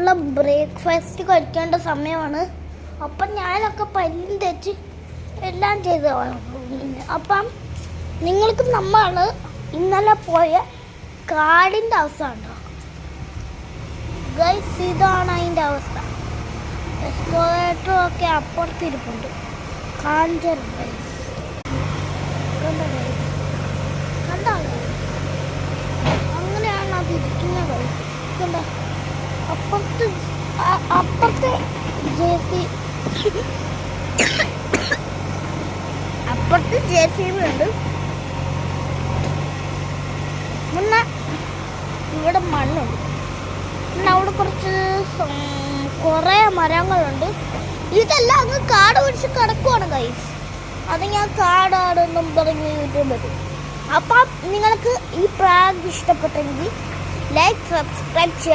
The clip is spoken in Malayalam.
ഉള്ള ബ്രേക്ക്ഫാസ്റ്റ് കഴിക്കേണ്ട സമയമാണ്. അപ്പം ഞാനൊക്കെ പല്ലും തെച്ച് എല്ലാം ചെയ്ത്. അപ്പം നിങ്ങൾക്ക് നമ്മൾ ഇന്നലെ പോയ കാടിൻ്റെ അവസ്ഥ ഉണ്ടോ ഗൈസ്? ഇതാണ് അതിൻ്റെ അവസ്ഥ. എസ്കലേറ്ററും ഒക്കെ അപ്പുറത്തിരിപ്പുണ്ട്. കാഞ്ചറുണ്ട് കണ്ടോ? അങ്ങനെയാണ് അത് ഇരിക്കുന്നത്. കണ്ടോ? അപ്പുറത്തെ JCB ഉണ്ട്. പിന്നെ ഇവിടെ മണ്ണുണ്ട്. പിന്നെ അവിടെ കുറേ മരങ്ങളുണ്ട്. ഇതെല്ലാം അങ്ങ് കാട് പിടിച്ച് കിടക്കുവാണ് ഗൈസ്. അത് ഞാൻ കാടാടെന്നും പറഞ്ഞ് യൂട്യൂബിൽ. അപ്പം നിങ്ങൾക്ക് ഈ പ്രാങ്ക് ഇഷ്ടപ്പെട്ടെങ്കിൽ ലൈക്ക്, സബ്സ്ക്രൈബ് ചെയ്യുക.